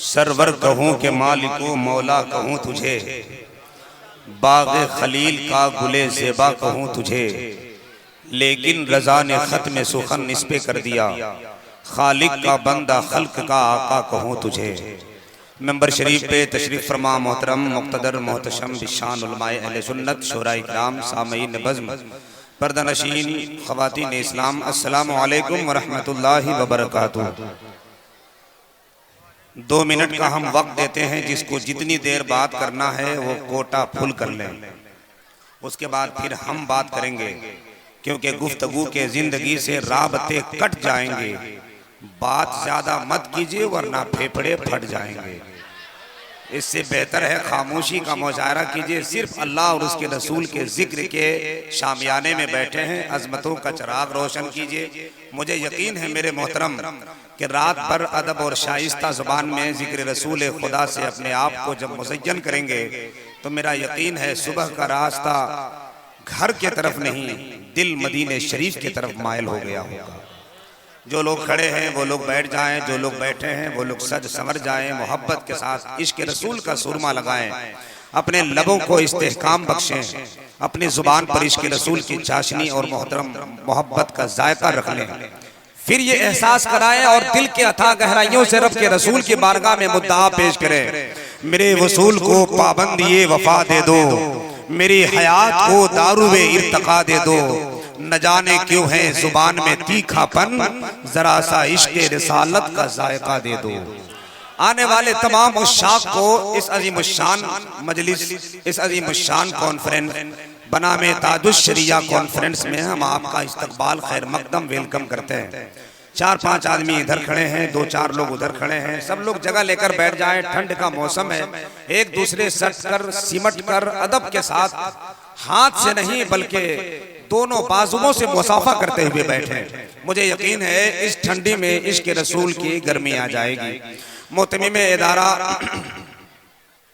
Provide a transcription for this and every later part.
Server कहूँ के मालिको मौला कहूँ तुझे, बाग़े खलील का गुले ज़ेबा कहूँ तुझे, लेकिन रज़ा ने ख़त में सुखन इस पे कर दिया, खालिक का बंदा खल्क का आका कहूँ तुझे। मेंबर शरीफ पे तशरीफ़ फरमा मोहतरम मुक़्तदर मोहतशम बिशान उलमाए अहले सुन्नत शोराए किराम सामईन बज़्म पर्दानशीन ख़वातीन इस्लाम, अस्सलामु अलैकुम व रहमतुल्लाहि व बरकातुहू। 2 मिनट का हम वक्त देते हैं, जिसको जितनी देर बात करना है वो कोटा फुल कर लें, उसके बाद फिर हम बात करेंगे, क्योंकि गुफ्तगू के जिंदगी से राबते कट जाएंगे। बात ज्यादा मत कीजिए वरना फेफड़े फट जाएंगे। इससे बेहतर है खामोशी का मुजाहरा कीजिए, सिर्फ अल्लाह और उसके रसूल के जिक्र के शामियाने में बैठे हैं, अजमतों का चिराग रोशन कीजिए। मुझे यकीन है मेरे मोहतरम कि रात भर अदब और शाइस्ता ज़ुबान में जिक्र रसूल खुदा से अपने आप को जब मुज़य्यन करेंगे तो मेरा यकीन है सुबह का रास्ता घर के तरफ नहीं, दिल मदीने शरीफ की तरफ मायल हो गया होगा। जो लोग खड़े हैं वो लोग बैठ जाएं, जो लोग बैठे हैं वो लोग सज संवर जाएं, मोहब्बत के साथ इश्क रसूल का सुरमा लगाएं, अपने लबों को इस्तेहकाम बख्शें, अपनी जुबान पर इश्क रसूल की चाशनी और मोहतरम मोहब्बत का जायका रख लें। फिर ये एहसास कराएं और दिल के अथाह गहराइयों से रब के रसूल की बारगाह में मुद्दा पेश करें। मेरे वसूल को पाबंदी वफा दे दो, मेरी हयात को दारुए इर्तका दे दो, न जाने क्यों है जुबान में तीखापन, जरा सा इश्क रिसालत का जायका दे दो। आने वाले तमाम उश्शाक को इस अजीम शान मजलिस, इस अजीम शान कॉन्फ्रेंस बनामे ताजुश शरिया कॉन्फ्रेंस में हम आपका इस्तकबाल खैर मकदम वेलकम करते हैं। 4-5 आदमी इधर खड़े हैं, 2-4 लोग उधर खड़े हैं, सब लोग जगह लेकर बैठ जाएं। ठंड का मौसम है, एक दूसरे सट कर सिमट कर अदब के साथ, हाथ से नहीं बल्कि दोनों बाजुओं से मुसाफा करते हुए बैठे। मुझे यकीन है इस ठंडी में इश्क रसूल की गर्मी आ जाएगी। मोहतमीम इदारा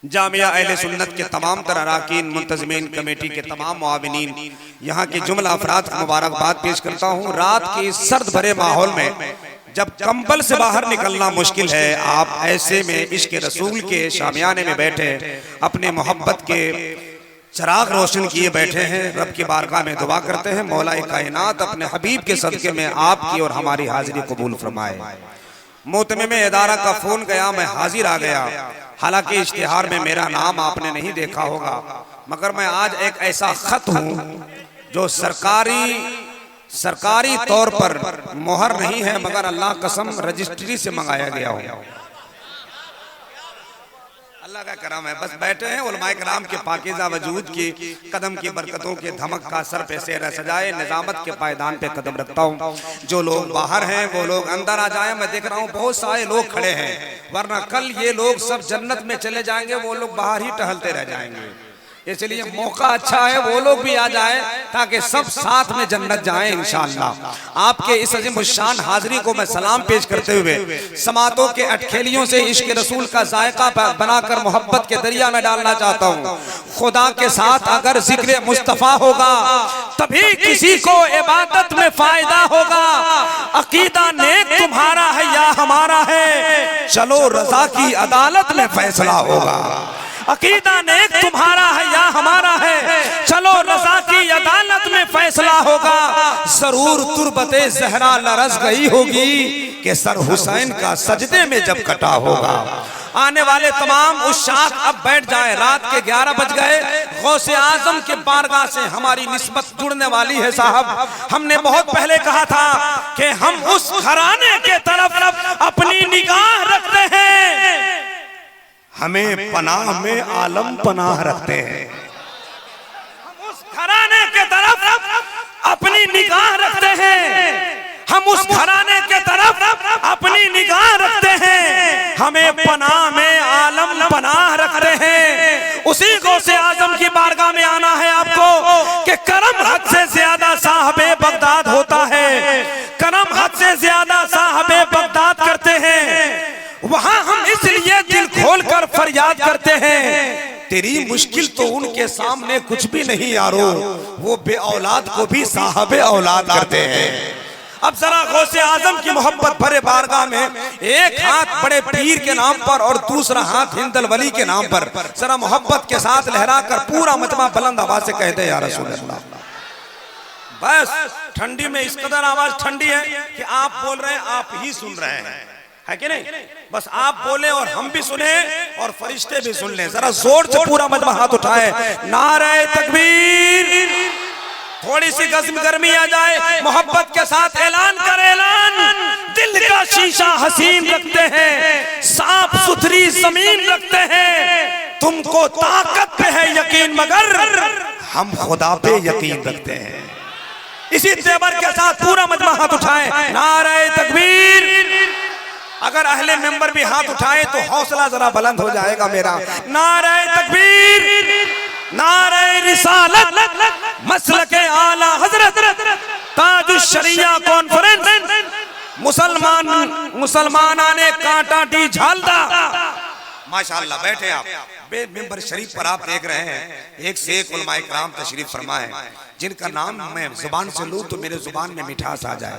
जामिया अहले सुन्नत के तमाम तरह अरकान, मुंतज़मीन कमेटी के तमाम मुआविनीन, यहाँ के जुमला अफराद को मुबारकबाद पेश करता हूँ। रात के सर्द भरे माहौल में जब कंबल से बाहर निकलना मुश्किल है, आप ऐसे में इश्क रसूल के शामियाने में बैठे अपने मोहब्बत के चिराग रोशन किए बैठे हैं। रब की बारगाह में दुआ करते हैं मौलाए कायनात अपने हबीब के सदके में आपकी और हमारी हाजिरी कबूल फरमाए। मोहतमीम इदारा का फोन गया, मैं हाजिर आ गया। हालांकि इश्तिहार में मेरा नाम आपने नहीं देखा होगा, मगर मैं आज एक ऐसा खत हूँ जो सरकारी तौर पर मोहर नहीं है, मगर अल्लाह कसम रजिस्ट्री से मंगाया गया हो। अल्लाह का करम है, बस बैठे हैं। उलमाए किराम के पाकीज़ा वजूद की कदम की बरकतों के धमक का सर पे सेहरा सजाए, निजामत के पायदान पे कदम रखता हूँ। जो लोग बाहर हैं वो लोग अंदर आ जाएं। मैं देख रहा हूँ बहुत सारे लोग खड़े हैं, वरना कल ये लोग सब जन्नत में चले जाएंगे, वो लोग बाहर ही टहलते रह जाएंगे। इसलिए मौका अच्छा है वो लोग भी आ जाएं, ताकि सब साथ में जन्नत जाएं इंशाअल्लाह। आपके इस अजीम शान हाजिरी को मैं सलाम पेश करते हुए समातों के अटखेलियों से इश्क रसूल का जायका बनाकर मोहब्बत के दरिया में डालना चाहता हूँ। खुदा के साथ अगर जिक्र मुस्तफा होगा तभी किसी को इबादत में फायदा होगा। अकीदा नेक तुम्हारा है या हमारा है, चलो रजा की अदालत में फैसला होगा। अकीदा नेक तुम्हारा है या हमारा है, चलो रज़ा की अदालत में फैसला होगा। जरूर तुरबते ज़हरा लरज़ गई होगी कि सर हुसैन का सजदे में जब कटा होगा। आने वाले तमाम उश्शाक अब बैठ जाए। रात के 11 बज गए। गौसे आजम के बारगाह से हमारी निस्बत जुड़ने वाली है साहब। हमने बहुत पहले कहा था कि हम उस घराने के तरफ अपनी निगाह रखते हैं, हमें पनाह में आलम पनाह रखते हैं। हम उस घराने के तरफ अपनी निगाह रखते हैं, हम उस घराने के तरफ अपनी निगाह रखते हैं, हमें पनाह में आलम पनाह रखते हैं। उसी गौसे आजम की बारगाह में आना है आपको कि करम हद से ज्यादा साहबे बगदाद होता है, करम हद से ज्यादा साहबे बगदाद करते हैं। वहां हम इसलिए दिल खोलकर फरियाद करते हैं, तेरी मुश्किल तो उनके सामने कुछ भी नहीं यारो, वो बे औलाद को भी साहबे औलाद करते हैं। अब जरा गौसे आजम की मोहब्बत भरे बारगाह में एक हाथ बड़े पीर के नाम पर और दूसरा हाथ हिंदल वली के नाम पर जरा मोहब्बत के साथ लहरा कर पूरा मजमा बुलंद आवाज से कहते या रसूल अल्लाह। बस ठंडी में इस कदर आवाज ठंडी है कि आप बोल रहे हैं, आप ही सुन रहे हैं, है कि नहीं? बस आप बोले और हम भी सुने और फरिश्ते भी सुन लें। जरा जोर से पूरा मजमा हाथ उठाए, नारे तकबीर। थोड़ी सी गर्मी आ जाए, मोहब्बत के साथ ऐलान कर, ऐलान। दिल का शीशा हसीन रखते हैं, साफ सुथरी जमीन रखते हैं। तुमको ताकत पे है यकीन, मगर हम खुदा पे यकीन रखते हैं। इसी तेवर के साथ पूरा मजमा हाथ उठाए, नारे तकबीर। अगर अहले मेंबर भी हाथ उठाए तो हौसला जरा बुलंद हो जाएगा मेरा। नारे तकबीर, नारे रिसालत, मसलके आला हजरत, ताजुश शरिया कॉन्फ्रेंस, मुसलमाना ने कांटा दी झालदा। माशाअल्लाह, बैठे आप मेंबर शरीफ पर आप देख रहे हैं एक से एक उलमाए किराम तशरीफ फरमा है, जिनका नाम मैं जुबान से लूं तो मेरे जुबान में मिठास आ जाए,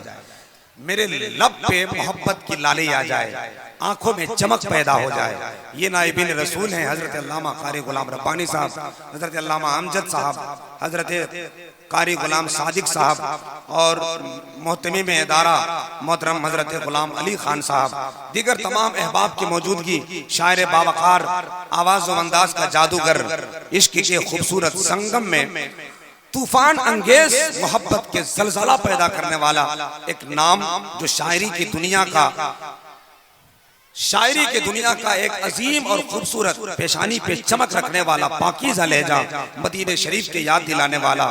मेरे लब पे मोहब्बत की लाली आ जाए, आंखों में चमक पैदा हो जाए। ये नाइबिन रसूल हैं हजरत अल्लामा कारी गुलाम रब्बानी साहब, हजरत अल्लामा अमजद साहब, हजरत कारी गुलाम सादिक साहब और मोहतमी में इदारा मोहतरम हजरत गुलाम अली खान साहब, दीगर तमाम अहबाब की मौजूदगी, शायर बावकार, आवाज़ व अंदाज का जादूगर, इश्क के खूबसूरत संगम में तूफान अंगेज मोहब्बत के जलजला पैदा करने वाला एक नाम, जो शायरी की दुनिया का एक अजीम और खूबसूरत पेशानी पे चमक रखने वाला, पाकीज़ा लहजा, मदीने शरीफ के याद दिलाने वाला,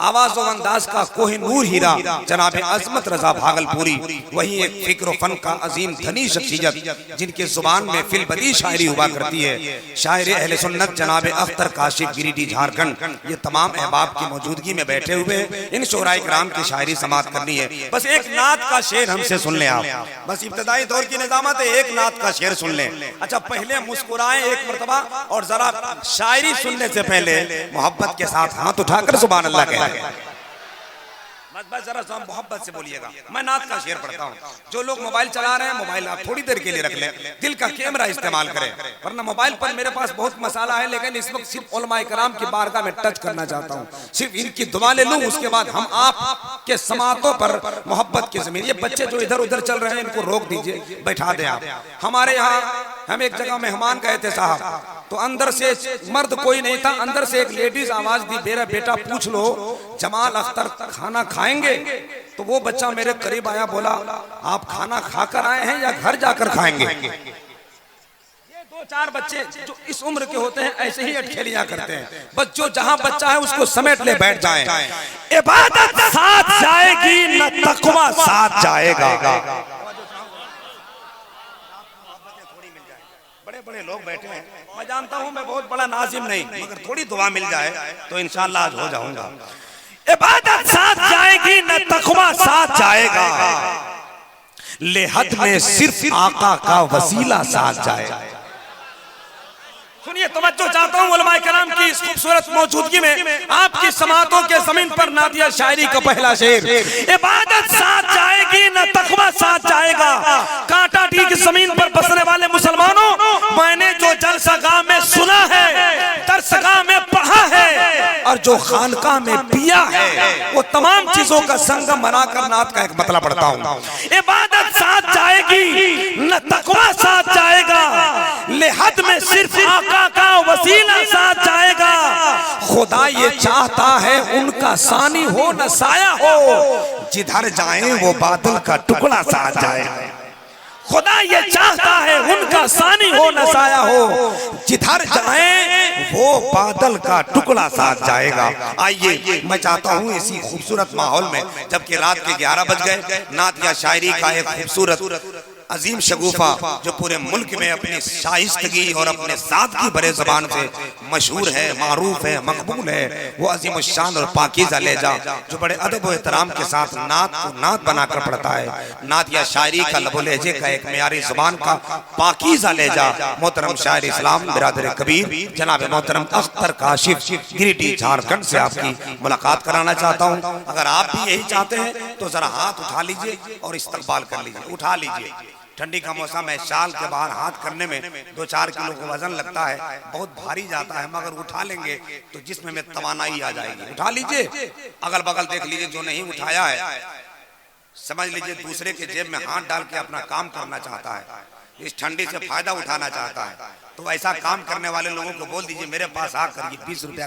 आवाज़ व अंदाज का कोहिनूर हीरा जनाब अजमत रजा भागलपुरी, वही एक फिक्र फन का अजीम धनी शख्सियत जिनके जुबान में फिल बदी शायरी हुआ करती है, शायर अहले सुन्नत जनाब अख्तर काशिफ गिरिडीह झारखंड। ये तमाम अहबाब की मौजूदगी में बैठे हुए इन शोराए किराम की शायरी समात करनी है। बस एक नात का शेर हमसे सुन लें आप, बस इब्तदाई दौर की निजामत है, एक नात का शेर सुन लें। अच्छा, पहले मुस्कुराएं एक मर्तबा और जरा शायरी सुनने से पहले मोहब्बत के साथ हाथ उठाकर सुभान अल्लाह कहें। बस जरा सा मोहब्बत से बोलिएगा। मैं नात का शेर पढ़ता हूँ। जो लोग मोबाइल चला रहे हैं, मोबाइल आप थोड़ी देर के लिए रख लें, दिल का कैमरा इस्तेमाल करें, वरना मोबाइल पर मेरे पास बहुत मसाला है, लेकिन इस वक्त सिर्फ उलमाए किराम की बारगाह में टच करना चाहता हूँ, सिर्फ इनकी दुआ ले लूँ, उसके बाद हम आप के समातों पर मोहब्बत की जमीन। ये बच्चे जो इधर उधर चल रहे हैं, इनको रोक दीजिए, बैठा दें आप। हमारे यहाँ हम एक जगह मेहमान गए थे साहब, तो अंदर से मर्द कोई नहीं था, अंदर से एक लेडीज आवाज दी, मेरा बेटा पूछ लो जमाल अख्तर खाना खाएंगे? तो वो बच्चा मेरे करीब आया, बोला आप खाना खाकर आए हैं या घर जाकर खाएंगे? ये दो चार बच्चे जो इस उम्र के होते हैं ऐसे ही अटखेलियां करते हैं, बस जो जहां बच्चा है उसको समेट ले बैठ जाए। इबादत साथ जाएगी न तकवा साथ जाएगा। बड़े लोग बैठे हैं, मैं जानता हूं मैं बहुत बड़ा नाजिम नहीं, मगर थोड़ी दुआ मिल जाए तो इंशाअल्लाह आज हो जाऊंगा। इबादत साथ जाएगी न तकवा साथ जाएगा, लेहद में सिर्फ आका का वसीला साथ जाएगा। सुनिए, तवज्जो चाहता हूँ उलमाए किराम की इस खूबसूरत मौजूदगी में आपकी समातों के जमीन पर नादिया शायरी का पहला शेर। इबादत साथ जाएगी न तकवा साथ जाएगा, कांटा डी की जमीन पर बसने वाले मुसलमानों, मैंने जो जलसागाह में सुना है, दरसगाह में पढ़ा है और जो खानकाह में पिया है, वो तमाम चीजों का संगम बनाकर नात का एक मतलब पढ़ता हूँ। इबादत साथ जाएगी न तकवा साथ जाएगा, लेहद में सिर्फ आका का वसीला साथ जाएगा। खुदा ये चाहता है उनका सानी हो न साया हो, जिधर जाए वो बादल का टुकड़ा साथ जाए। खुदा ये चाहता है उनका सानी हो न साया हो, जिधर जाए वो बादल का टुकड़ा साथ जाएगा। आइए, मैं चाहता हूँ इसी खूबसूरत माहौल में, जबकि रात के 11 बज गए, नात या शायरी का एक खूबसूरत अजीम शगुफा जो पूरे मुल्क में अपनी शाइस्तगी और अपने सादगी भरे ज़बान से मशहूर है, मारूफ है, मकबूल है, वो अजीम शान और पाकीज़ा लहजा जो बड़े अदब और एहतराम के साथ नात को नात बनाकर पढ़ता है। नात या शायरी का लबो लहजे का एक मेयारी ज़बान का पाकीज़ा लहजा मोहतरम शायर इस्लाम बिरादर कबीर जनाब मोहतरम अख्तर काशिफ गिरिडीह झारखंड से आपकी मुलाकात कराना चाहता हूँ। अगर आप भी यही चाहते हैं तो जरा हाथ उठा लीजिए और इस्तकबाल कर लीजिए। उठा लीजिए, ठंडी का मौसम है, शाल के बाहर हाथ करने में 2-4 किलो का वजन लगता है, बहुत भारी जाता है, मगर उठा लेंगे तो जिस्म में तवानाई आ जाएगी। उठा लीजिए, अगल बगल देख लीजिए, जो नहीं उठाया है समझ लीजिए दूसरे के जेब में हाथ डाल के अपना काम करना चाहता है, इस ठंडी से फायदा उठाना चाहता है। तो ऐसा काम करने वाले लोगों को बोल दीजिए मेरे पास आकर 20 रुपया